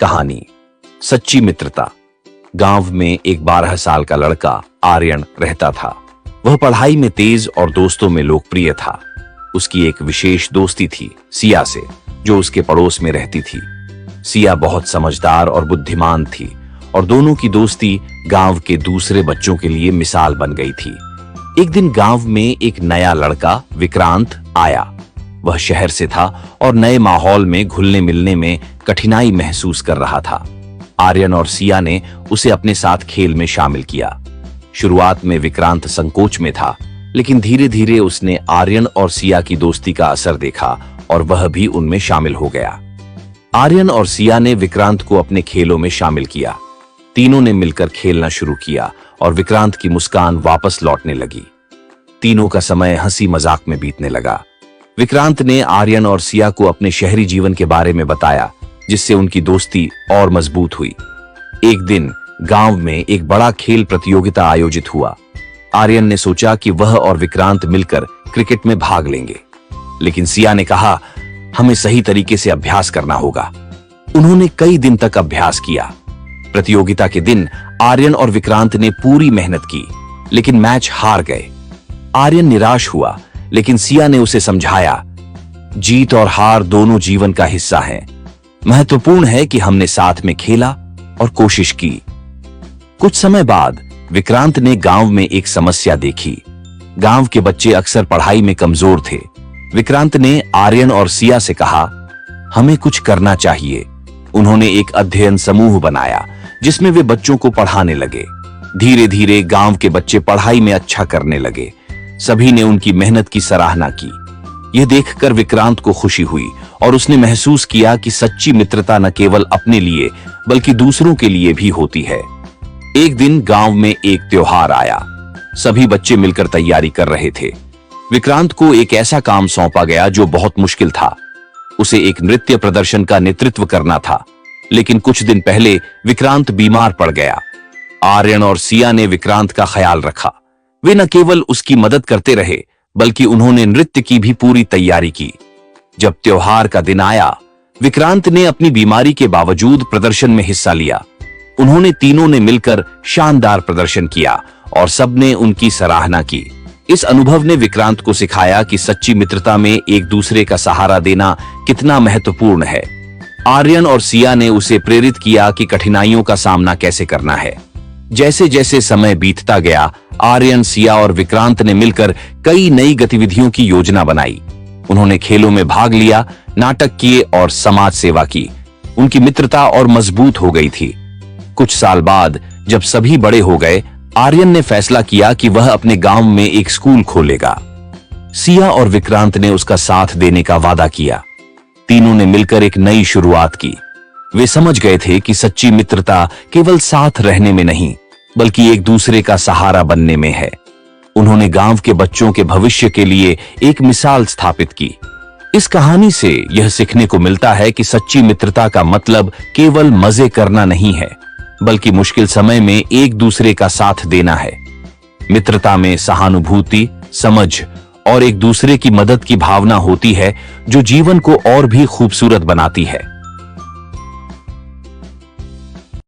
कहानी सच्ची मित्रता। गांव में एक 12 साल का लड़का आर्यन रहता था। वह पढ़ाई में तेज और दोस्तों में लोकप्रिय था। उसकी एक विशेष दोस्ती थी सिया से, जो उसके पड़ोस में रहती थी। सिया बहुत समझदार और बुद्धिमान थी और दोनों की दोस्ती गांव के दूसरे बच्चों के लिए मिसाल बन गई थी। एक दिन गांव में एक नया लड़का विक्रांत आया। वह शहर से था और नए माहौल में घुलने मिलने में कठिनाई महसूस कर रहा था। आर्यन और सिया ने उसे अपने साथ खेल में शामिल किया। शुरुआत में विक्रांत संकोच में था, लेकिन धीरे धीरे उसने आर्यन और सिया की दोस्ती का असर देखा और वह भी उनमें शामिल हो गया। आर्यन और सिया ने विक्रांत को अपने खेलों में शामिल किया। तीनों ने मिलकर खेलना शुरू किया और विक्रांत की मुस्कान वापस लौटने लगी। तीनों का समय हंसी मजाक में बीतने लगा। विक्रांत ने आर्यन और सिया को अपने शहरी जीवन के बारे में बताया, जिससे उनकी दोस्ती और मजबूत हुई। एक दिन गांव में एक बड़ा खेल प्रतियोगिता आयोजित हुआ। आर्यन ने सोचा कि वह और विक्रांत मिलकर क्रिकेट में भाग लेंगे, लेकिन सिया ने कहा, हमें सही तरीके से अभ्यास करना होगा। उन्होंने कई दिन तक अभ्यास किया। प्रतियोगिता के दिन आर्यन और विक्रांत ने पूरी मेहनत की, लेकिन मैच हार गए। आर्यन निराश हुआ, लेकिन सिया ने उसे समझाया, जीत और हार दोनों जीवन का हिस्सा हैं। महत्वपूर्ण है कि हमने साथ में खेला और कोशिश की। कुछ समय बाद विक्रांत ने गांव में एक समस्या देखी। गांव के बच्चे अक्सर पढ़ाई में कमजोर थे। विक्रांत ने आर्यन और सिया से कहा, हमें कुछ करना चाहिए। उन्होंने एक अध्ययन समूह बनाया, जिसमें वे बच्चों को पढ़ाने लगे। धीरे धीरे गांव के बच्चे पढ़ाई में अच्छा करने लगे। सभी ने उनकी मेहनत की सराहना की। यह देखकर विक्रांत को खुशी हुई और उसने महसूस किया कि सच्ची मित्रता न केवल अपने लिए बल्कि दूसरों के लिए भी होती है। एक दिन गांव में एक त्योहार आया। सभी बच्चे मिलकर तैयारी कर रहे थे। विक्रांत को एक ऐसा काम सौंपा गया जो बहुत मुश्किल था। उसे एक नृत्य प्रदर्शन का नेतृत्व करना था, लेकिन कुछ दिन पहले विक्रांत बीमार पड़ गया। आर्यन और सिया ने विक्रांत का ख्याल रखा। वे न केवल उसकी मदद करते रहे, बल्कि उन्होंने नृत्य की भी पूरी तैयारी की। जब त्योहार का दिन आया, विक्रांत ने अपनी बीमारी के बावजूद प्रदर्शन में हिस्सा लिया। उन्होंने तीनों ने मिलकर शानदार प्रदर्शन किया और सबने उनकी सराहना की। इस अनुभव ने विक्रांत को सिखाया कि सच्ची मित्रता में एक दूसरे का सहारा देना कितना महत्वपूर्ण है। आर्यन और सिया ने उसे प्रेरित किया कि कठिनाइयों का सामना कैसे करना है। जैसे जैसे समय बीतता गया, आर्यन, सिया और विक्रांत ने मिलकर कई नई गतिविधियों की योजना बनाई। उन्होंने खेलों में भाग लिया, नाटक किए और समाज सेवा की। उनकी मित्रता और मजबूत हो गई थी। कुछ साल बाद जब सभी बड़े हो गए, आर्यन ने फैसला किया कि वह अपने गांव में एक स्कूल खोलेगा। सिया और विक्रांत ने उसका साथ देने का वादा किया। तीनों ने मिलकर एक नई शुरुआत की। वे समझ गए थे कि सच्ची मित्रता केवल साथ रहने में नहीं, बल्कि एक दूसरे का सहारा बनने में है। उन्होंने गांव के बच्चों के भविष्य के लिए एक मिसाल स्थापित की। इस कहानी से यह सीखने को मिलता है कि सच्ची मित्रता का मतलब केवल मजे करना नहीं है, बल्कि मुश्किल समय में एक दूसरे का साथ देना है। मित्रता में सहानुभूति, समझ और एक दूसरे की मदद की भावना होती है, जो जीवन को और भी खूबसूरत बनाती है।